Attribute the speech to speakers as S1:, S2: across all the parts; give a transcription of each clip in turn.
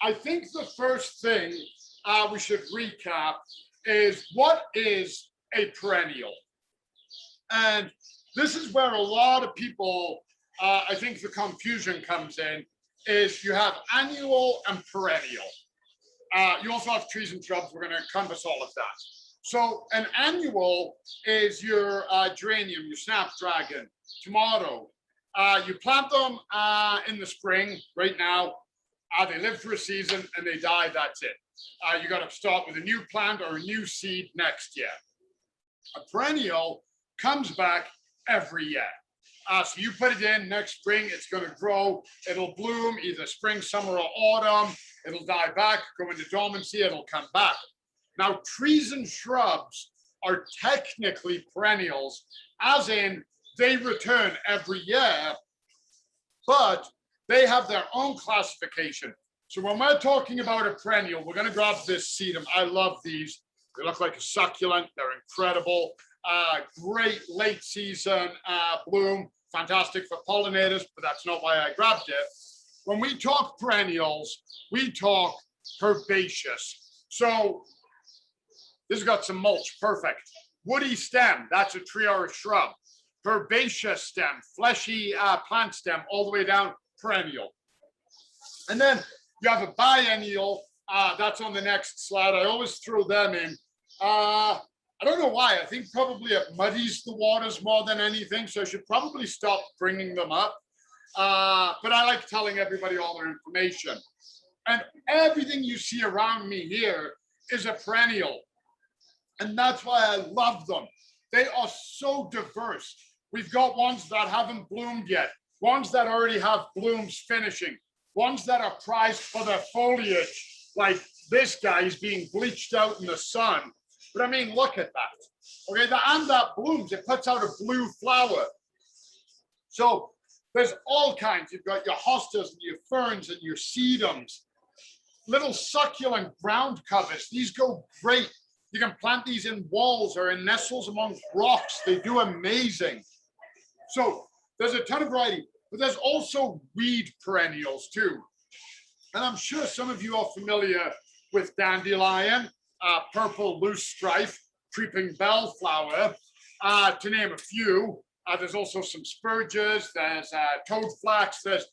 S1: I think the first thing we should recap is what is a perennial? And this is where a lot of people, I think the confusion comes in, is you have annual and perennial. You also have trees and shrubs. We're going to encompass all of that. So an annual is your geranium, your snapdragon, tomato. You plant them in the spring right now. They live for a season and they die, that's it. You got to start with a new plant or a new seed next year. A perennial comes back every year. So you put it in next spring, it's going to grow, it'll bloom either spring, summer, or autumn. It'll die back, go into dormancy, it'll come back. Now, trees and shrubs are technically perennials, as in they return every year, but they have their own classification. So when we're talking about a perennial, we're going to grab this sedum. I love these. They look like a succulent. They're incredible. Great late season bloom. Fantastic for pollinators, but that's not why I grabbed it. When we talk perennials, we talk herbaceous. So this has got some mulch, perfect. Woody stem, that's a tree or a shrub. Herbaceous stem, fleshy plant stem, all the way down, perennial. And then you have a biennial, that's on the next slide. I always throw them in. I don't know why, I think probably it muddies the waters more than anything, so I should probably stop bringing them up. But I like telling everybody all their information. And everything you see around me here is a perennial. And that's why I love them. They are so diverse. We've got ones that haven't bloomed yet, ones that already have blooms finishing, ones that are prized for their foliage, like this guy is being bleached out in the sun. But I mean, look at that. Okay, and that blooms, it puts out a blue flower. So there's all kinds. You've got your hostas and your ferns and your sedums, little succulent ground covers. These go great. You can plant these in walls or in nestles among rocks. They do amazing. So there's a ton of variety, but there's also weed perennials too. And I'm sure some of you are familiar with dandelion, purple loose strife, creeping bellflower, to name a few. There's also some spurges, there's toad flax, there's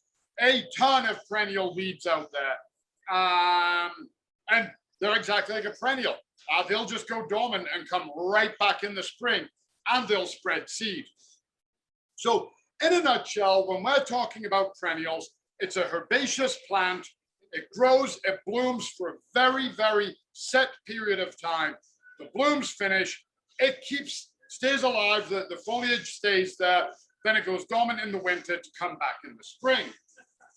S1: a ton of perennial weeds out there. And they're exactly like a perennial. They'll just go dormant and come right back in the spring, and they'll spread seed. So in a nutshell, when we're talking about perennials, it's a herbaceous plant. It grows, it blooms for a very, very set period of time. The blooms finish, it stays alive, the foliage stays there, then it goes dormant in the winter to come back in the spring.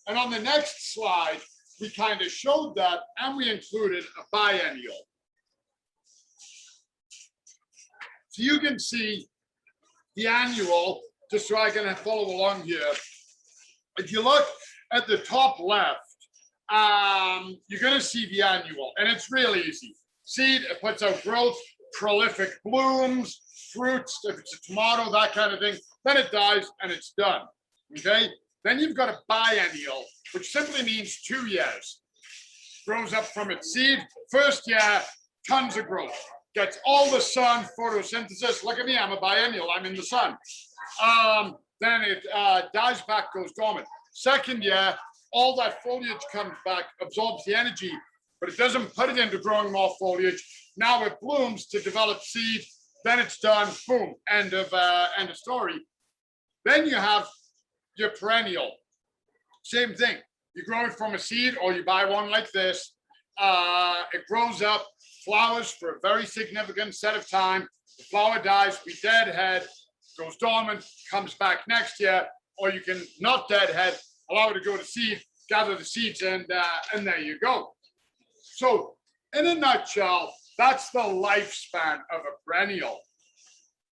S1: And on the next slide, we kind of showed that, and we included a biennial. So you can see the annual, just so I can follow along here. If you look at the top left, you're going to see the annual, and it's really easy. Seed, it puts out growth, prolific blooms, fruits, if it's a tomato, that kind of thing. Then it dies, and it's done. Okay? Then you've got a biennial, which simply means 2 years. Grows up from its seed. First year, tons of growth. Gets all the sun, photosynthesis. Look at me, I'm a biennial, I'm in the sun. Then it dies back, goes dormant. Second year, all that foliage comes back, absorbs the energy, but it doesn't put it into growing more foliage. Now it blooms to develop seed, then it's done, boom, end of story. Then you have your perennial. Same thing. You grow it from a seed, or you buy one like this. It grows up, flowers for a very significant set of time. The flower dies, we deadhead, goes dormant, comes back next year, or you can not deadhead, allow it to go to seed, gather the seeds, and there you go. So in a nutshell, that's the lifespan of a perennial.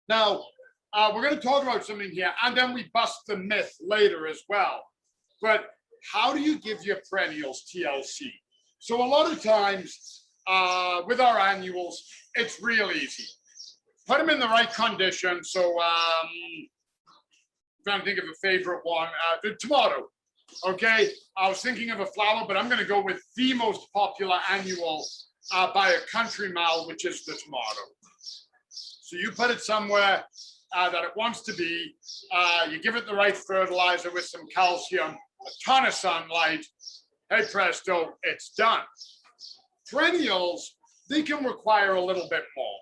S1: Now, we're going to talk about something here, and then we bust the myth later as well. But how do you give your perennials TLC? So a lot of times with our annuals, it's real easy. Put them in the right condition. So I'm trying to think of a favorite one. The tomato. Okay, I was thinking of a flower, but I'm going to go with the most popular annual by a country mile, which is the tomato. So you put it somewhere that it wants to be. You give it the right fertilizer with some calcium, a ton of sunlight. Hey, presto, it's done. Perennials, they can require a little bit more.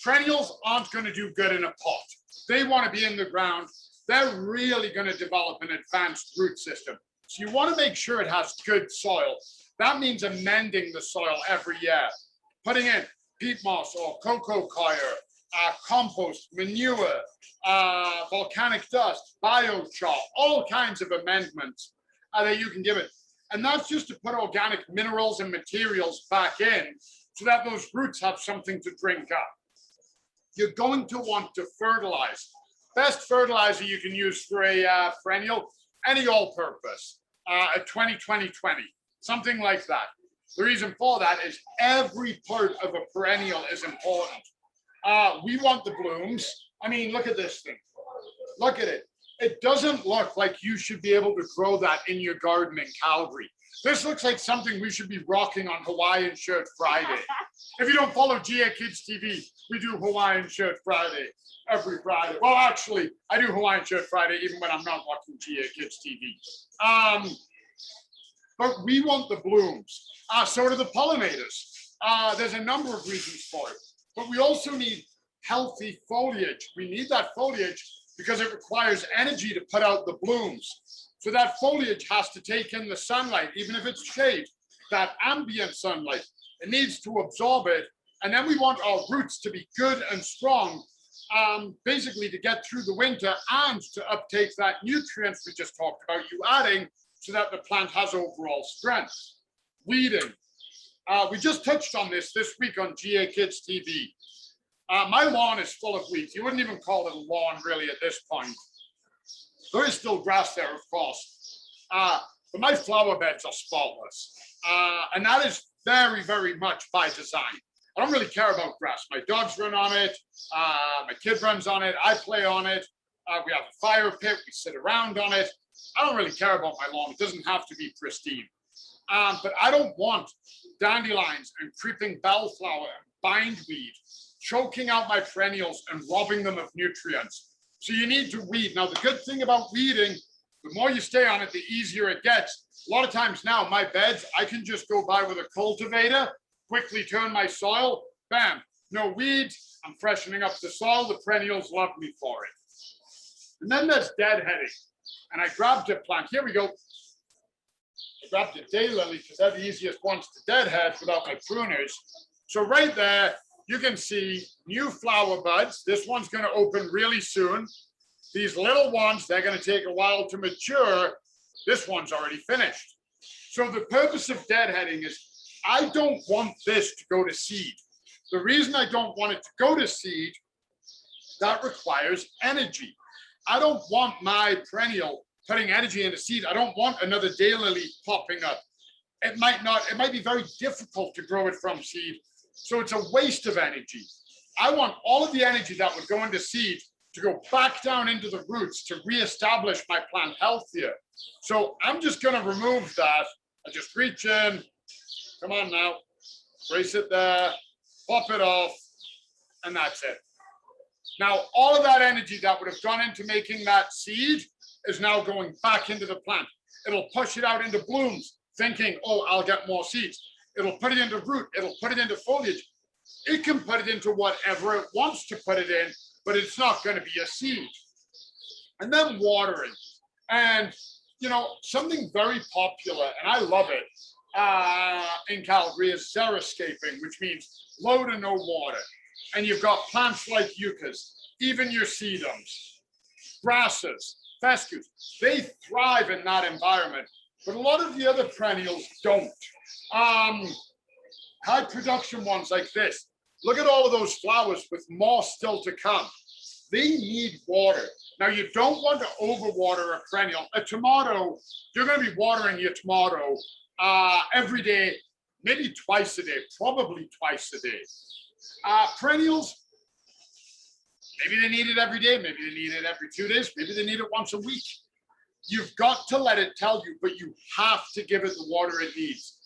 S1: Perennials aren't going to do good in a pot. They want to be in the ground. They're really going to develop an advanced root system. So you want to make sure it has good soil. That means amending the soil every year, putting in peat moss or cocoa coir, compost, manure, volcanic dust, biochar, all kinds of amendments that you can give it. And that's just to put organic minerals and materials back in so that those roots have something to drink up. You're going to want to fertilize. Best fertilizer you can use for a perennial, any all-purpose, a 20-20-20, something like that. The reason for that is every part of a perennial is important. We want the blooms. I mean, look at this thing. Look at it. It doesn't look like you should be able to grow that in your garden in Calgary. This looks like something we should be rocking on Hawaiian Shirt Friday. If you don't follow GA Kids TV, we do Hawaiian Shirt Friday every Friday. Well, actually, I do Hawaiian Shirt Friday even when I'm not watching GA Kids TV. But we want the blooms. So do the pollinators. There's a number of reasons for it. But we also need healthy foliage. We need that foliage because it requires energy to put out the blooms. So that foliage has to take in the sunlight, even if it's shade, that ambient sunlight. It needs to absorb it. And then we want our roots to be good and strong, basically to get through the winter and to uptake that nutrients we just talked about you adding so that the plant has overall strength. Weeding. We just touched on this week on GA Kids TV. My lawn is full of weeds. You wouldn't even call it a lawn really at this point. There is still grass there, of course. But my flower beds are spotless. And that is very, very much by design. I don't really care about grass. My dogs run on it. My kid runs on it. I play on it. We have a fire pit. We sit around on it. I don't really care about my lawn. It doesn't have to be pristine. But I don't want dandelions and creeping bellflower and bindweed choking out my perennials and robbing them of nutrients. So you need to weed. Now, the good thing about weeding, the more you stay on it, the easier it gets. A lot of times now, my beds, I can just go by with a cultivator, quickly turn my soil, bam, no weeds. I'm freshening up the soil. The perennials love me for it. And then there's deadheading. And I grabbed a plant. Here we go. I grabbed a daylily because they're the easiest ones to deadhead without my pruners. So right there, you can see new flower buds. This one's going to open really soon. These little ones, they're going to take a while to mature. This one's already finished. So the purpose of deadheading is I don't want this to go to seed. The reason I don't want it to go to seed, that requires energy. I don't want my perennial putting energy into seed. I don't want another daylily popping up. It might be very difficult to grow it from seed. So it's a waste of energy. I want all of the energy that would go into seed to go back down into the roots to reestablish my plant healthier. So I'm just going to remove that. I just reach in. Come on now. Brace it there. Pop it off. And that's it. Now, all of that energy that would have gone into making that seed is now going back into the plant. It'll push it out into blooms, thinking, oh, I'll get more seeds. It'll put it into root. It'll put it into foliage. It can put it into whatever it wants to put it in, but it's not going to be a seed. And then watering. And, you know, something very popular, and I love it, in Calgary is xeriscaping, which means low to no water. And you've got plants like yuccas, even your sedums, grasses, fescues. They thrive in that environment, but a lot of the other perennials don't. High production ones like this. Look at all of those flowers with more still to come. They need water. Now, you don't want to overwater a perennial. A tomato, you're going to be watering your tomato every day, maybe twice a day, probably twice a day. Perennials, maybe they need it every day, maybe they need it every 2 days, maybe they need it once a week. You've got to let it tell you, but you have to give it the water it needs.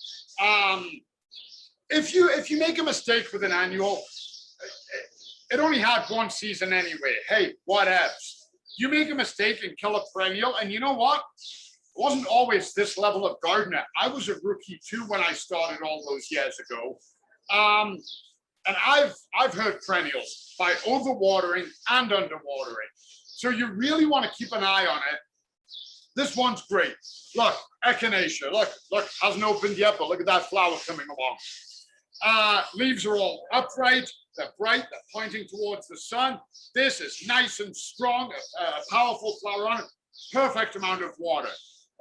S1: If you make a mistake with an annual, it only had one season anyway. Hey, whatevs. You make a mistake and kill a perennial, and you know what? It wasn't always this level of gardener. I was a rookie too when I started all those years ago. And I've hurt perennials by overwatering and underwatering. So you really want to keep an eye on it. This one's great. Look, Echinacea. Look, hasn't opened yet, but look at that flower coming along. Leaves are all upright. They're bright. They're pointing towards the sun. This is nice and strong, a powerful flower on it. Perfect amount of water.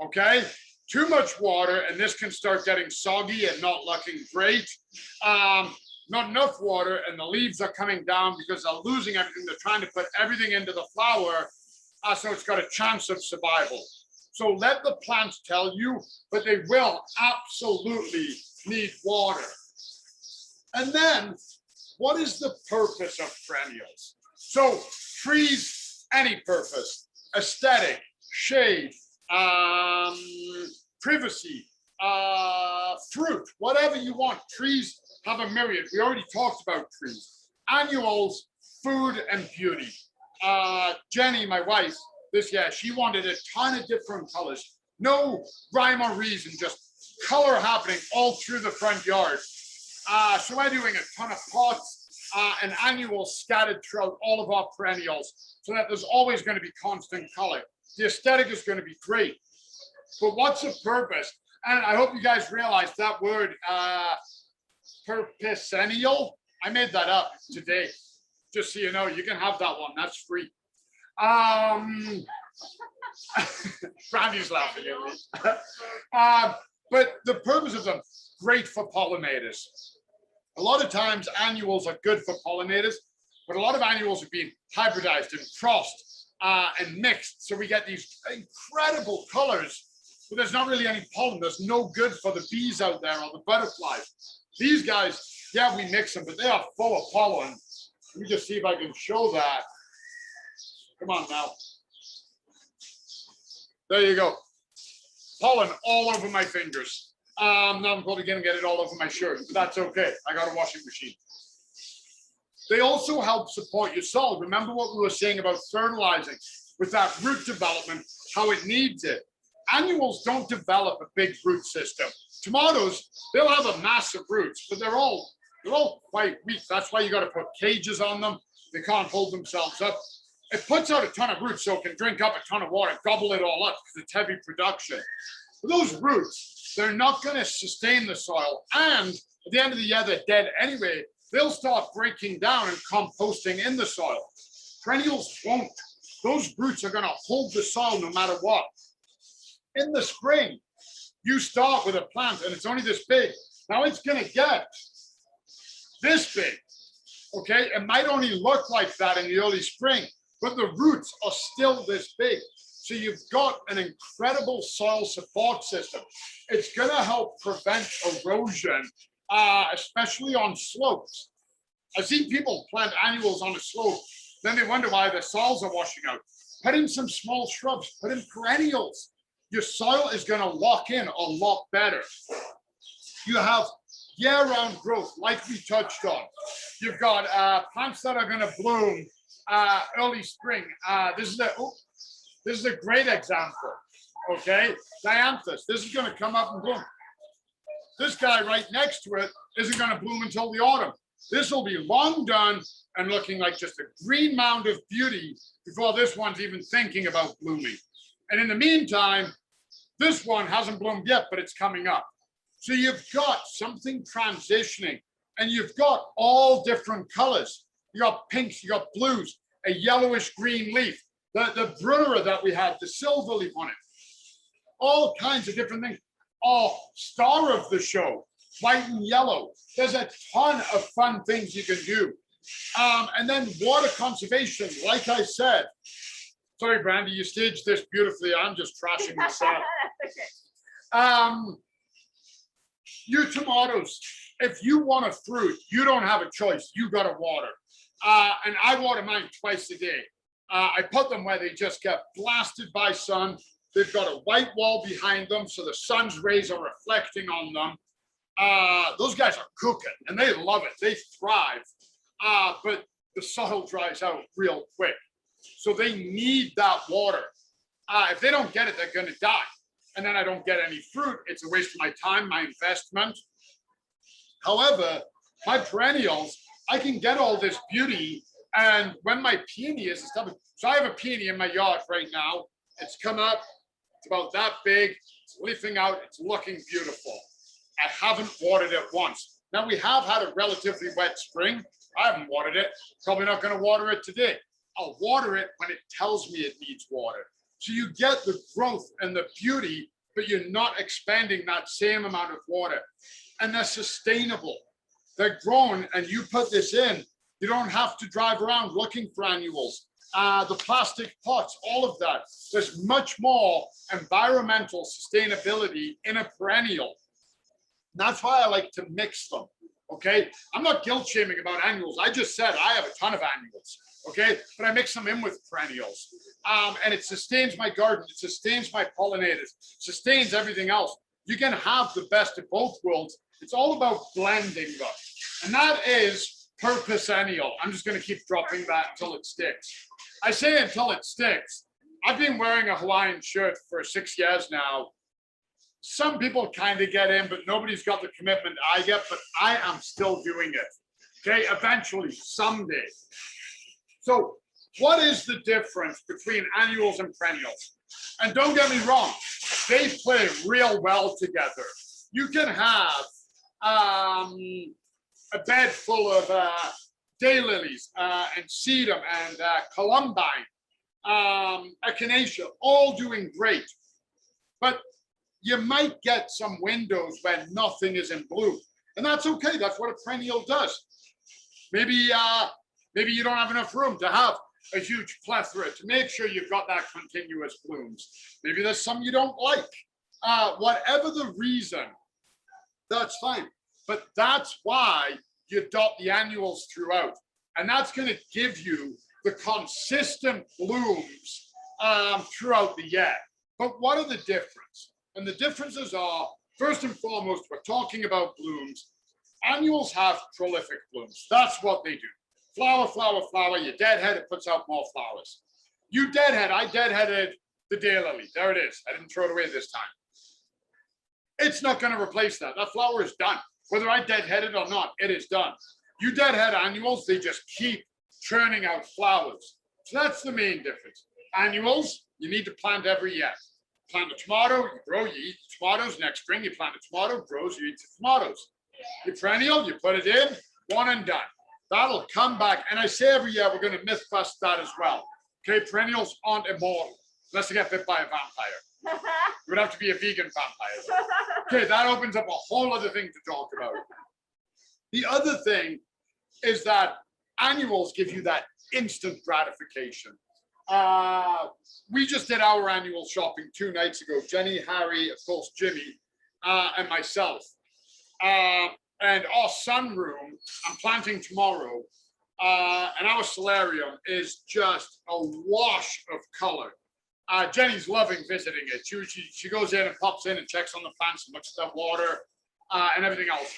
S1: Okay? Too much water, and this can start getting soggy and not looking great. Not enough water, and the leaves are coming down because they're losing everything. They're trying to put everything into the flower, so it's got a chance of survival. So let the plants tell you, but they will absolutely need water. And then, what is the purpose of perennials? So trees, any purpose, aesthetic, shade, privacy, fruit, whatever you want. Trees have a myriad. We already talked about trees. Annuals, food and beauty. Jenny, my wife, this year, she wanted a ton of different colors. No rhyme or reason, just color happening all through the front yard. So we're doing a ton of pots and annuals scattered throughout all of our perennials so that there's always going to be constant color. The aesthetic is going to be great. But what's the purpose? And I hope you guys realize that word, Perennial, I made that up today. Just so you know, you can have that one. That's free. Brandy's laughing at me. But the purpose of them, great for pollinators. A lot of times annuals are good for pollinators, but a lot of annuals have been hybridized and crossed and mixed. So we get these incredible colors, but there's not really any pollen. There's no good for the bees out there or the butterflies. These guys, yeah, we mix them, but they are full of pollen. Let me just see if I can show that. Come on now. There you go. Pollen all over my fingers. Now I'm probably going to get it all over my shirt, but that's okay. I got a washing machine. They also help support your soil. Remember what we were saying about fertilizing with that root development, how it needs it. Annuals don't develop a big root system. Tomatoes, they'll have a mass of roots, but they're all quite weak. That's why you got to put cages on them. They can't hold themselves up. It puts out a ton of roots, so it can drink up a ton of water, gobble it all up because it's heavy production. But those roots, they're not going to sustain the soil. And at the end of the year, they're dead anyway. They'll start breaking down and composting in the soil. Perennials won't. Those roots are going to hold the soil no matter what. In the spring, you start with a plant and it's only this big. Now it's going to get this big. Okay, it might only look like that in the early spring, but the roots are still this big. So you've got an incredible soil support system. It's going to help prevent erosion, especially on slopes. I've seen people plant annuals on a slope, then they wonder why their soils are washing out. Put in some small shrubs, put in perennials. Your soil is going to lock in a lot better. You have year-round growth, like we touched on. You've got plants that are going to bloom early spring. This is a great example. Okay, dianthus. This is going to come up and bloom. This guy right next to it isn't going to bloom until the autumn. This will be long done and looking like just a green mound of beauty before this one's even thinking about blooming. And in the meantime, this one hasn't bloomed yet, but it's coming up. So you've got something transitioning, and you've got all different colors. You got pinks, you got blues, a yellowish green leaf, the Brunera that we had, the silver leaf on it, all kinds of different things. Oh, star of the show, white and yellow. There's a ton of fun things you can do. And then water conservation, like I said. Sorry, Brandy, you staged this beautifully. I'm just trashing this out. Your tomatoes, if you want a fruit, you don't have a choice. You got to water. And I water mine twice a day. I put them where they just get blasted by sun. They've got a white wall behind them, so the sun's rays are reflecting on them. Those guys are cooking, and they love it. They thrive, but the soil dries out real quick. So they need that water. If they don't get it, they're going to die. And then I don't get any fruit. It's a waste of my time, my investment. However, my perennials, I can get all this beauty. And when my peony is, so I have a peony in my yard right now. It's come up. It's about that big. It's leafing out. It's looking beautiful. I haven't watered it once. Now, we have had a relatively wet spring. I haven't watered it. Probably not going to water it today. I'll water it when it tells me it needs water. So you get the growth and the beauty, but you're not expending that same amount of water. And they're sustainable. They're grown, and you put this in. You don't have to drive around looking for annuals. The plastic pots, all of that. There's much more environmental sustainability in a perennial. And that's why I like to mix them. Okay, I'm not guilt shaming about annuals. I just said I have a ton of annuals. Okay, but I mix them in with perennials, and it sustains my garden. It sustains my pollinators. Sustains everything else. You can have the best of both worlds. It's all about blending them, and that is perpecennial. I'm just going to keep dropping that until it sticks. I say until it sticks. I've been wearing a Hawaiian shirt for 6 years now. Some people kind of get in, but nobody's got the commitment I get, but I am still doing it. Okay, eventually, someday. So what is the difference between annuals and perennials? And don't get me wrong, they play real well together. You can have a bed full of daylilies and sedum and columbine, echinacea, all doing great. But you might get some windows where nothing is in bloom. And that's okay. That's what a perennial does. Maybe you don't have enough room to have a huge plethora to make sure you've got that continuous blooms. Maybe there's some you don't like. Whatever the reason, that's fine. But that's why you adopt the annuals throughout. And that's going to give you the consistent blooms throughout the year. But what are the differences? And the differences are, first and foremost, we're talking about blooms. Annuals have prolific blooms. That's what they do. Flower, flower, flower. You deadhead, it puts out more flowers. You deadhead, I deadheaded the daylily. There it is. I didn't throw it away this time. It's not going to replace that. That flower is done. Whether I deadhead it or not, it is done. You deadhead annuals, they just keep churning out flowers. So that's the main difference. Annuals, you need to plant every year. Plant a tomato, you grow, you eat the tomatoes. Next spring, you plant a tomato, grows, you eat the tomatoes. Your perennial, you put it in, one and done. That'll come back. And I say every year, we're going to myth bust that as well. Okay, perennials aren't immortal unless they get bit by a vampire. It would have to be a vegan vampire. Okay, that opens up a whole other thing to talk about. The other thing is that annuals give you that instant gratification. We just did our annual shopping 2 nights ago. Jenny, Harry, of course, Jimmy, and myself. And our sunroom, I'm planting tomorrow, and our solarium is just a wash of color. Jenny's loving visiting it. She goes in and pops in and checks on the plants and looks at the water and everything else.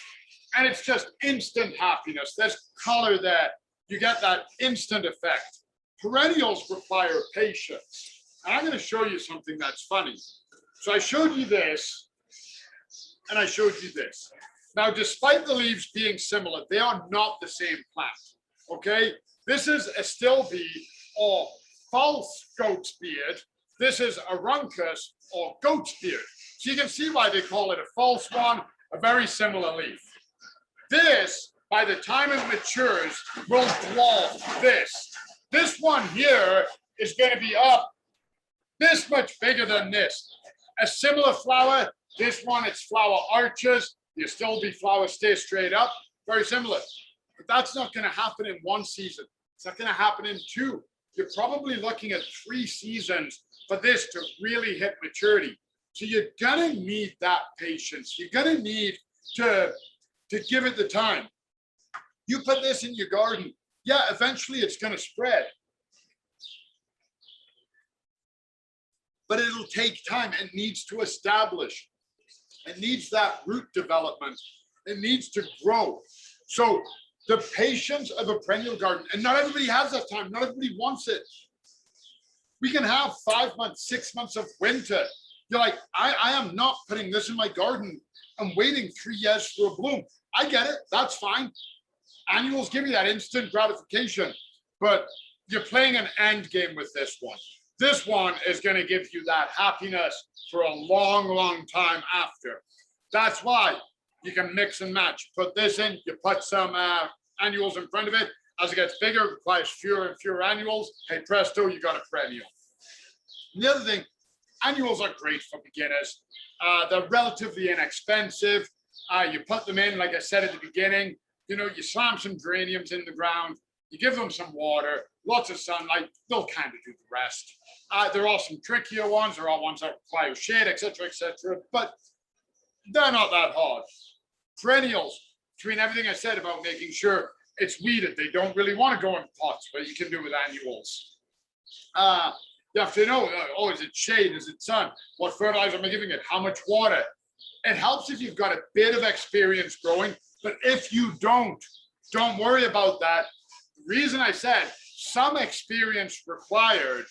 S1: And it's just instant happiness. There's color there. You get that instant effect. Perennials require patience. And I'm going to show you something that's funny. So I showed you this, and I showed you this. Now, despite the leaves being similar, they are not the same plant, okay? This is a still bead or false goat's beard. This is a runcus or goat's beard. So you can see why they call it a false one, a very similar leaf. This, by the time it matures, will dwarf this. This one here is going to be up this much bigger than this. A similar flower, this one, its flower arches. The still be flower stays straight up, very similar. But that's not going to happen in 1 season. It's not going to happen in 2. You're probably looking at 3 seasons for this to really hit maturity. So you're going to need that patience. You're going to need to give it the time. You put this in your garden, yeah, eventually it's going to spread. but it'll take time. It needs to establish. It needs that root development. It needs to grow. So the patience of a perennial garden, and not everybody has that time. Not everybody wants it. We can have 5 months, 6 months of winter. You're like, I am not putting this in my garden. I'm waiting 3 years for a bloom. I get it. That's fine. Annuals give you that instant gratification, but you're playing an end game with this one. This one is going to give you that happiness for a long, long time after. That's why you can mix and match. Put this in, you put some annuals in front of it. As it gets bigger, it requires fewer and fewer annuals. Hey, presto, you got a perennial. And the other thing, annuals are great for beginners. They're relatively inexpensive. You put them in, like I said at the beginning, you know, you slam some geraniums in the ground, you give them some water, lots of sunlight, they'll kind of do the rest. There are some trickier ones, there are ones that require shade, etc., but they're not that hard. Perennials, between everything I said about making sure it's weeded, they don't really want to go in pots, but you can do with annuals. You have to know, oh, is it shade, is it sun? What fertilizer am I giving it? How much water? It helps if you've got a bit of experience growing, but if you don't worry about that. The reason I said some experience required,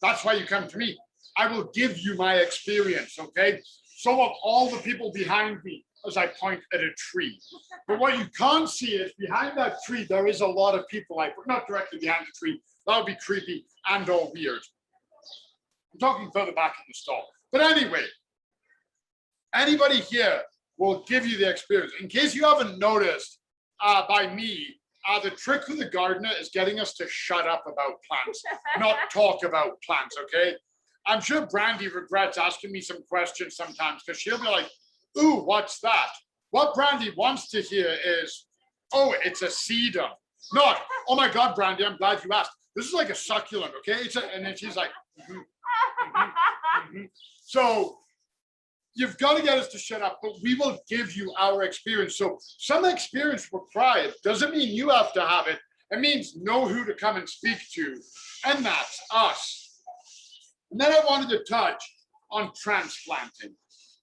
S1: that's why you come to me. I will give you my experience, okay? So of all the people behind me, as I point at a tree. But what you can't see is behind that tree, there is a lot of people, like not directly behind the tree. That would be creepy and or weird. I'm talking further back in the stall. But anyway, anybody here will give you the experience. In case you haven't noticed by me, the trick with the gardener is getting us to shut up about plants, not talk about plants, okay? I'm sure Brandy regrets asking me some questions sometimes because she'll be like, ooh, what's that? What Brandy wants to hear is, oh, it's a sedum. Not, oh my God, Brandy, I'm glad you asked. This is like a succulent, okay? And then she's like, So you've got to get us to shut up, but we will give you our experience. So some experience required doesn't mean you have to have it. It means know who to come and speak to, and that's us. And then I wanted to touch on transplanting.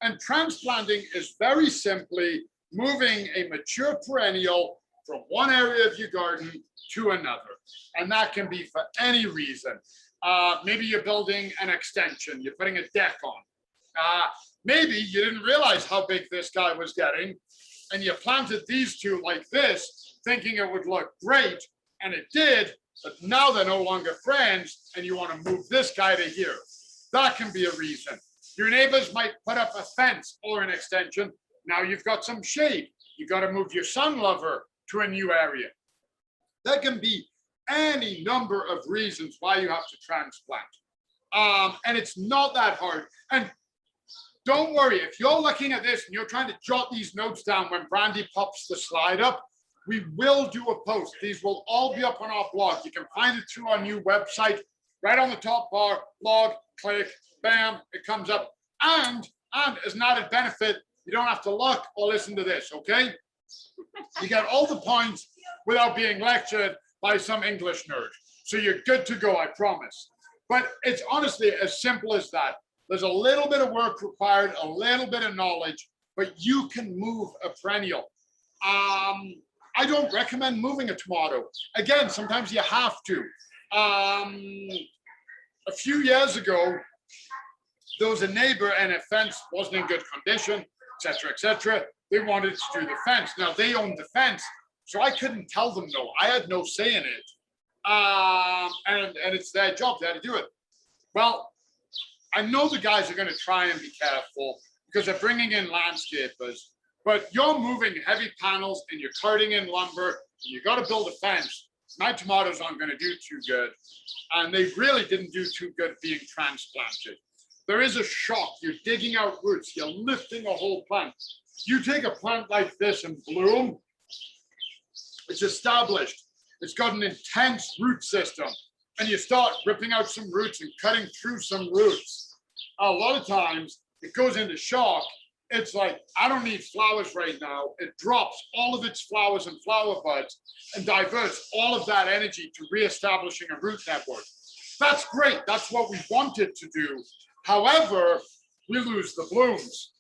S1: And transplanting is very simply moving a mature perennial from one area of your garden to another. And that can be for any reason. Maybe you're building an extension, you're putting a deck on. Maybe you didn't realize how big this guy was getting, and you planted these two like this, thinking it would look great, and it did, but now they're no longer friends, and you want to move this guy to here. That can be a reason. Your neighbors might put up a fence or an extension. Now you've got some shade. You got to move your sun lover to a new area. There can be any number of reasons why you have to transplant. And it's not that hard. And don't worry, if you're looking at this and you're trying to jot these notes down when Brandy pops the slide up, we will do a post. These will all be up on our blog. You can find it through our new website. Right on the top bar, blog, click, bam, it comes up. And as an added benefit, you don't have to look or listen to this, okay? You get all the points without being lectured by some English nerd. So you're good to go, I promise. But it's honestly as simple as that. There's a little bit of work required, a little bit of knowledge, but you can move a perennial. I don't recommend moving a tomato. Again, sometimes you have to. A few years ago, there was a neighbor and a fence wasn't in good condition, etc., etc. They wanted to do the fence. Now they owned the fence, so I couldn't tell them no. I had no say in it. And it's their job, they had to do it. Well, I know the guys are going to try and be careful because they're bringing in landscapers, but you're moving heavy panels and you're carting in lumber and you got to build a fence. My tomatoes aren't going to do too good. And they really didn't do too good being transplanted. There is a shock. You're digging out roots. You're lifting a whole plant. You take a plant like this and bloom, it's established. It's got an intense root system. And you start ripping out some roots and cutting through some roots. A lot of times it goes into shock. It's like, I don't need flowers right now. It drops all of its flowers and flower buds and diverts all of that energy to reestablishing a root network. That's great. That's what we wanted to do. However, we lose the blooms.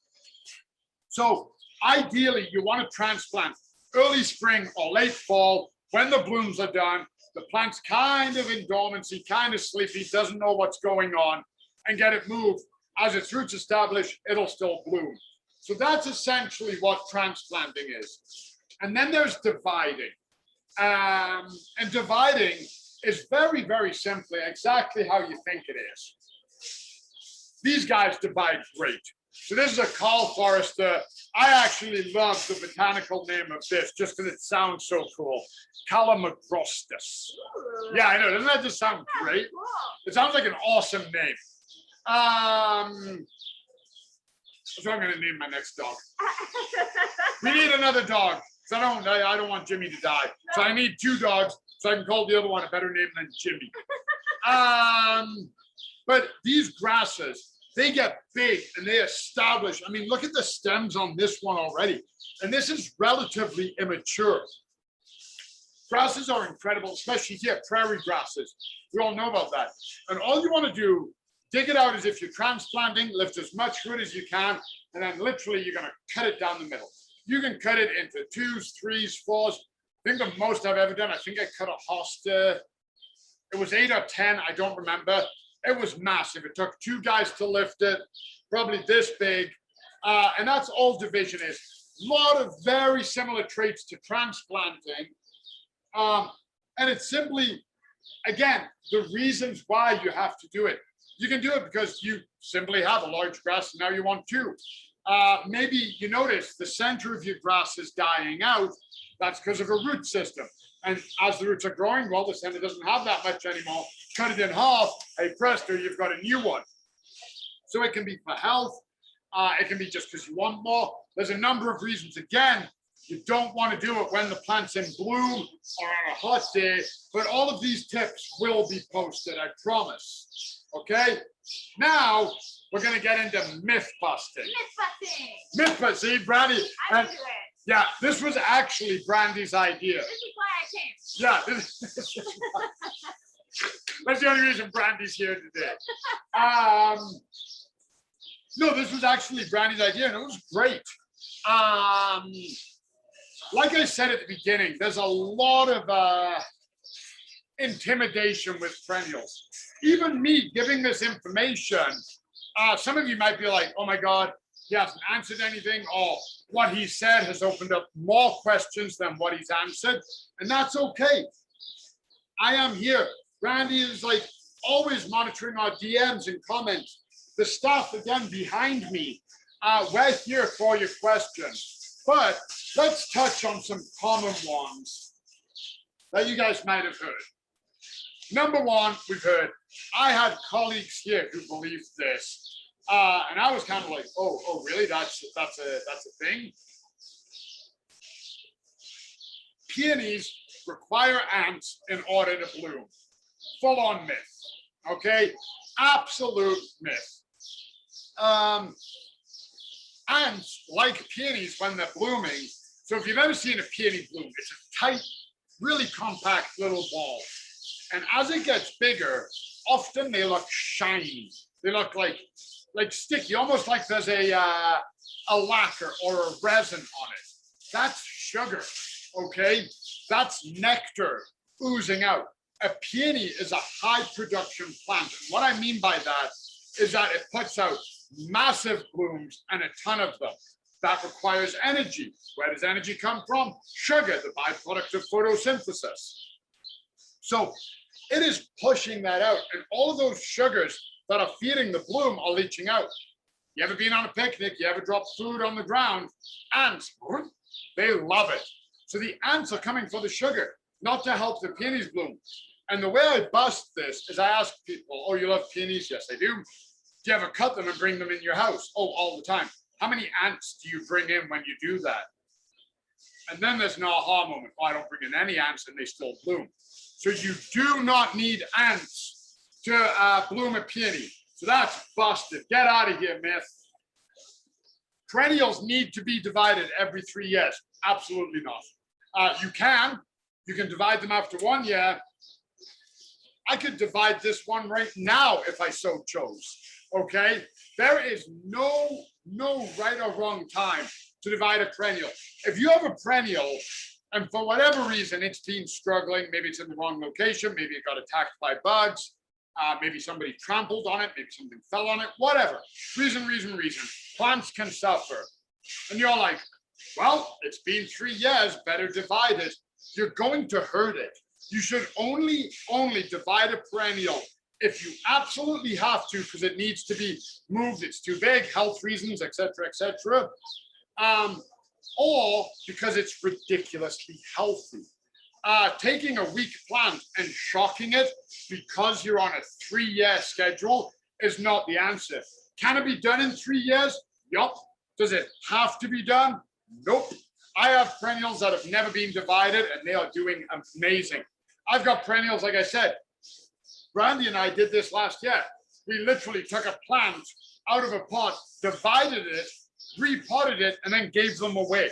S1: So ideally, you want to transplant early spring or late fall when the blooms are done. The plant's kind of in dormancy, kind of sleepy, doesn't know what's going on, and get it moved. As its roots establish, it'll still bloom. So that's essentially what transplanting is. And then there's dividing. And dividing is very, very simply exactly how you think it is. These guys divide great. So this is a call forester. I actually love the botanical name of this just because it sounds so cool. Calamagrostis. Yeah, I know. Doesn't that just sound great? It sounds like an awesome name. So I'm going to name my next dog. We need another dog. So I don't want Jimmy to die. So I need 2 dogs so I can call the other one a better name than Jimmy. But these grasses, they get big and they establish. I mean, look at the stems on this one already. And this is relatively immature. Grasses are incredible, especially here, prairie grasses. We all know about that. And all you want to do, dig it out as if you're transplanting, lift as much root as you can, and then literally you're going to cut it down the middle. You can cut it into 2s, 3s, 4s. I think the most I've ever done, I think I cut a hosta. It was 8 or 10, I don't remember. It was massive. It took 2 guys to lift it, probably this big. And that's all division is. A lot of very similar traits to transplanting. And it's simply, again, the reasons why you have to do it. You can do it because you simply have a large grass and now you want 2. Maybe you notice the center of your grass is dying out. That's because of a root system. And as the roots are growing, well, the center doesn't have that much anymore. Cut it in half, hey presto, you've got a new one. So it can be for health. It can be just because you want more. There's a number of reasons. Again, you don't want to do it when the plant's in bloom or on a hot day, but all of these tips will be posted, I promise. Okay? Now, we're going to get into myth busting. Myth busting. See, Brandy.
S2: I can do it.
S1: Yeah, this was actually Brandy's idea.
S2: This is why I came.
S1: Yeah. That's the only reason Brandy's here today. No, this was actually Brandy's idea, and it was great. Like I said at the beginning, there's a lot of intimidation with perennials. Even me giving this information, some of you might be like, oh my God, he hasn't answered anything, or what he said has opened up more questions than what he's answered, and that's okay. I am here. Brandy is like always monitoring our DMs and comments. The staff, again, behind me, we're here for your questions. But let's touch on some common ones that you guys might have heard. Number one, we've heard, I had colleagues here who believed this. And I was kind of like, oh, really? That's a thing? Peonies require ants in order to bloom. Full-on myth, okay? Absolute myth. Ants like peonies when they're blooming. So if you've ever seen a peony bloom, it's a tight, really compact little ball. And as it gets bigger, often they look shiny. They look like sticky, almost like there's a lacquer or a resin on it. That's sugar, okay? That's nectar oozing out. A peony is a high production plant. And what I mean by that is that it puts out massive blooms and a ton of them. That requires energy. Where does energy come from? Sugar, the byproduct of photosynthesis. So it is pushing that out. And all of those sugars that are feeding the bloom are leaching out. You ever been on a picnic? You ever drop food on the ground? Ants, they love it. So the ants are coming for the sugar, not to help the peonies bloom. And the way I bust this is I ask people, oh, you love peonies? Yes, I do. Do you ever cut them and bring them in your house? Oh, all the time. How many ants do you bring in when you do that? And then there's an aha moment. Oh, I don't bring in any ants and they still bloom. So you do not need ants to bloom a peony. So that's busted. Get out of here, myth. Perennials need to be divided every 3 years. Absolutely not. You can divide them after 1 year. I could divide this one right now if I so chose. okay? There is no right or wrong time to divide a perennial. If you have a perennial and for whatever reason it's been struggling, maybe it's in the wrong location, maybe it got attacked by bugs, maybe somebody trampled on it, maybe something fell on it, whatever. Reason. Plants can suffer. And you're like, well, it's been 3 years, better divide it. You're going to hurt it. You should only divide a perennial if you absolutely have to, because it needs to be moved, it's too big, health reasons, etc., etc. Or because it's ridiculously healthy. Taking a weak plant and shocking it because you're on a 3-year schedule is not the answer. Can it be done in 3 years? Yup. Does it have to be done? Nope. I have perennials that have never been divided and they are doing amazing. I've got perennials, like I said, Brandy and I did this last year. We literally took a plant out of a pot, divided it, repotted it, and then gave them away.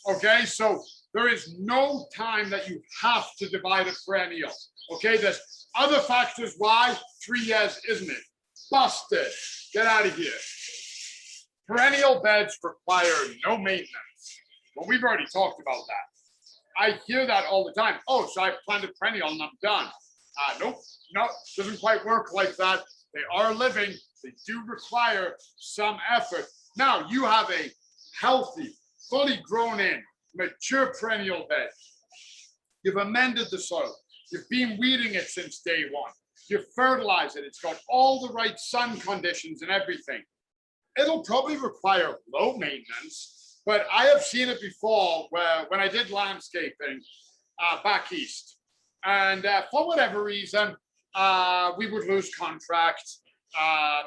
S1: Okay, so there is no time that you have to divide a perennial. Okay, there's other factors why 3 years, isn't it? Busted. Get out of here. Perennial beds require no maintenance. Well, we've already talked about that. I hear that all the time. Oh, so I planted perennial and I'm done. Nope, doesn't quite work like that. They are living. They do require some effort. Now, you have a healthy, fully grown in, mature perennial bed. You've amended the soil. You've been weeding it since day one. You've fertilized it. It's got all the right sun conditions and everything. It'll probably require low maintenance, but I have seen it before where when I did landscaping back east, and for whatever reason, we would lose contracts.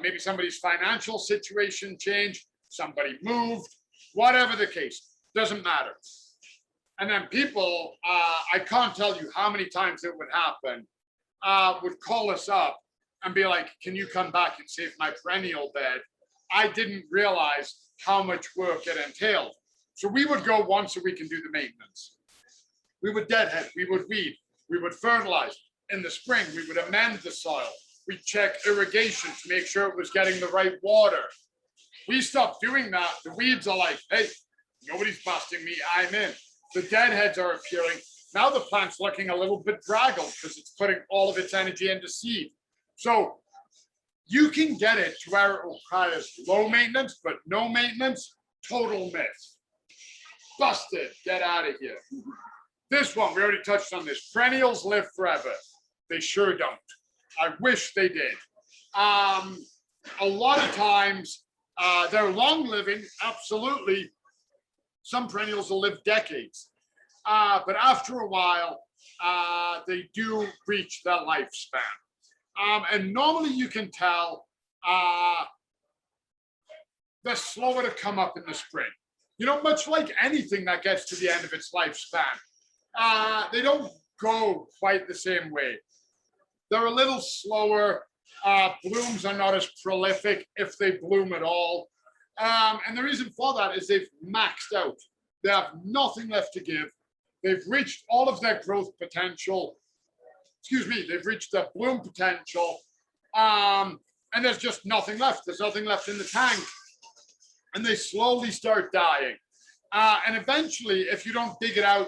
S1: Maybe somebody's financial situation changed, somebody moved, whatever the case, doesn't matter. And then people, I can't tell you how many times it would happen, would call us up and be like, can you come back and save my perennial bed? I didn't realize how much work it entailed. So we would go once a week and do the maintenance. We would deadhead, we would weed, we would fertilize. In the spring, we would amend the soil. We'd check irrigation to make sure it was getting the right water. We stopped doing that. The weeds are like, hey, nobody's busting me, I'm in. The deadheads are appearing. Now the plant's looking a little bit draggled because it's putting all of its energy into seed. So you can get it to where it requires low maintenance, but no maintenance, total myth. Busted, get out of here. This one, we already touched on this. Perennials live forever. They sure don't. I wish they did. A lot of times, they're long living, absolutely. Some perennials will live decades. But after a while, they do reach their lifespan. And normally you can tell they're slower to come up in the spring. You know, much like anything that gets to the end of its lifespan, they don't go quite the same way. They're a little slower. Blooms are not as prolific if they bloom at all. And the reason for that is they've maxed out. They have nothing left to give. They've reached all of their growth potential. They've reached their bloom potential. And there's just nothing left. There's nothing left in the tank. And they slowly start dying. And eventually, if you don't dig it out,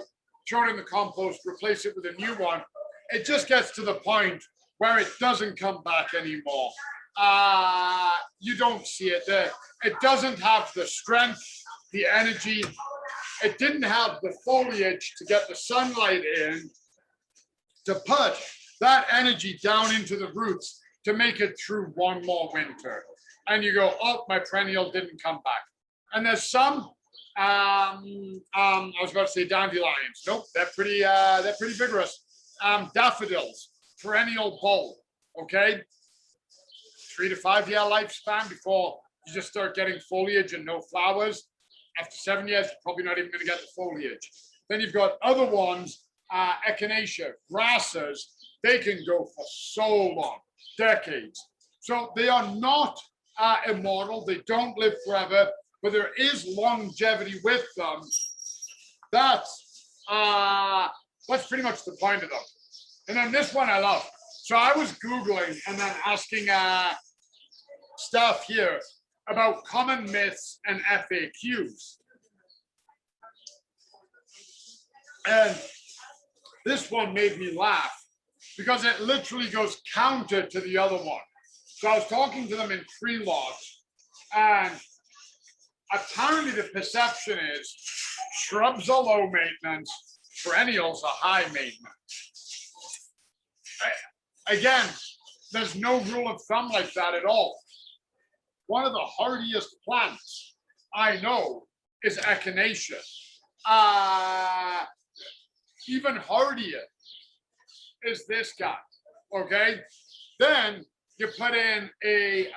S1: throw it in the compost, replace it with a new one, it just gets to the point where it doesn't come back anymore. You don't see it there. It doesn't have the strength, the energy. It didn't have the foliage to get the sunlight in to put that energy down into the roots to make it through one more winter. And you go, oh, my perennial didn't come back. And there's some, I was about to say dandelions. Nope, they're pretty vigorous. Daffodils, perennial bulb, okay? 3 to 5 year lifespan before you just start getting foliage and no flowers. After 7 years, you're probably not even going to get the foliage. Then you've got other ones, Echinacea, grasses. They can go for so long, decades. So they are not immortal. They don't live forever, but there is longevity with them. That's pretty much the point of them. And then this one I love. So I was Googling and then asking stuff here about common myths and FAQs. And this one made me laugh because it literally goes counter to the other one. So I was talking to them in pre-launch, and apparently the perception is shrubs are low maintenance, perennials are high maintenance. Again, there's no rule of thumb like that at all. One of the hardiest plants I know is Echinacea. Even hardier is this guy, okay? Then you put in a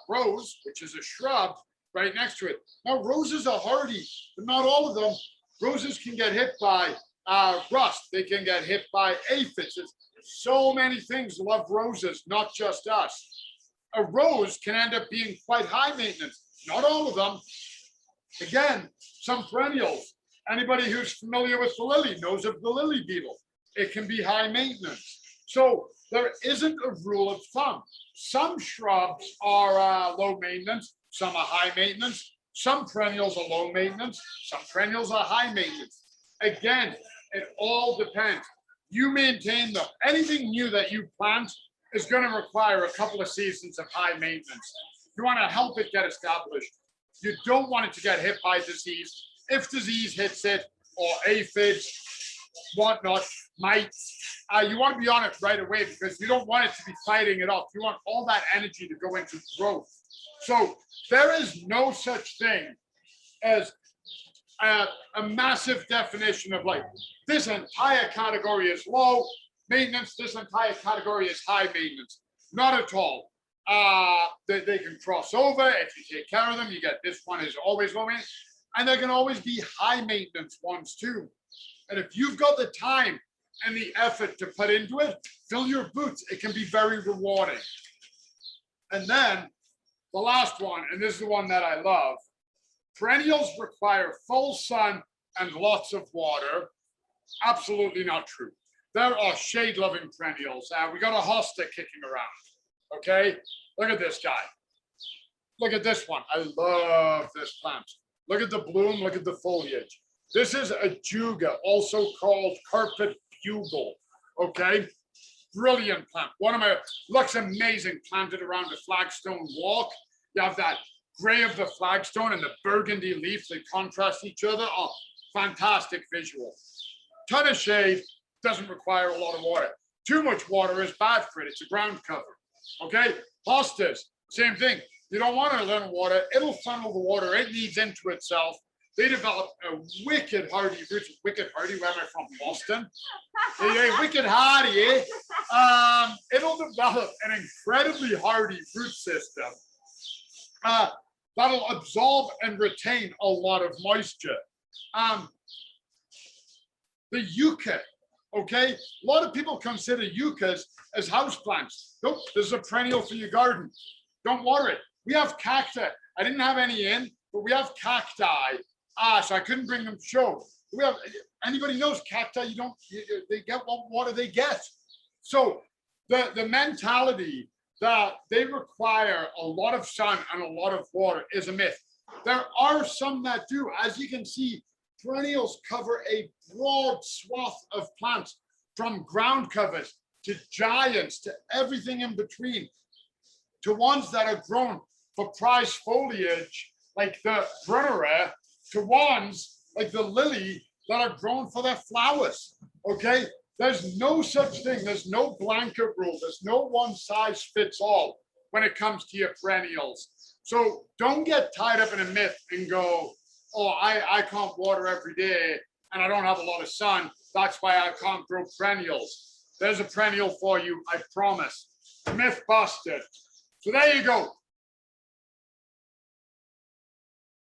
S1: rose, which is a shrub, right next to it. Now, roses are hardy, but not all of them. Roses can get hit by rust. They can get hit by aphids. There's so many things love roses, not just us. A rose can end up being quite high maintenance. Not all of them. Again, some perennials. Anybody who's familiar with the lily knows of the lily beetle. It can be high maintenance. So there isn't a rule of thumb. Some shrubs are low maintenance, some are high maintenance. Some perennials are low maintenance, some perennials are high maintenance. Again, it all depends. You maintain them. Anything new that you plant is going to require a couple of seasons of high maintenance. You want to help it get established. You don't want it to get hit by disease. If disease hits it, or aphids, whatnot, mites, you want to be on it right away because you don't want it to be fighting it off. You want all that energy to go into growth. So there is no such thing as a massive definition of like, this entire category is low maintenance, this entire category is high maintenance. Not at all. They can cross over. If you take care of them, you get this one is always low maintenance. And there can always be high maintenance ones too. And if you've got the time and the effort to put into it, fill your boots. It can be very rewarding. And then the last one, and this is the one that I love, perennials require full sun and lots of water. Absolutely not true. There are shade-loving perennials. We got a Hosta kicking around, okay? Look at this guy. Look at this one. I love this plant. Look at the bloom, look at the foliage. This is a juga, also called carpet bugle, okay? Brilliant plant. One of my, looks amazing, planted around a flagstone walk. You have that gray of the flagstone and the burgundy leaf, they contrast each other. Oh, fantastic visual. Ton of shade, doesn't require a lot of water. Too much water is bad for it, it's a ground cover, okay? Hostas, same thing. You don't want a little water, it'll funnel the water, it needs into itself. They develop a wicked hardy root. Wicked hardy, where am I from? Boston? Wicked hardy, eh? It'll develop an incredibly hardy root system that'll absorb and retain a lot of moisture. The yucca, okay? A lot of people consider yuccas as houseplants. Nope, this is a perennial for your garden. Don't water it. We have cacti. I didn't have any in, but we have cacti. So I couldn't bring them to show. We have, anybody knows cacti, they get what water they get. So the mentality that they require a lot of sun and a lot of water is a myth. There are some that do. As you can see, perennials cover a broad swath of plants, from ground covers to giants to everything in between, to ones that are grown for prize foliage, like the Brunnera, to ones like the lily that are grown for their flowers, okay? There's no such thing. There's no blanket rule. There's no one size fits all when it comes to your perennials. So don't get tied up in a myth and go, oh, I can't water every day and I don't have a lot of sun. That's why I can't grow perennials. There's a perennial for you, I promise. Myth busted. So there you go.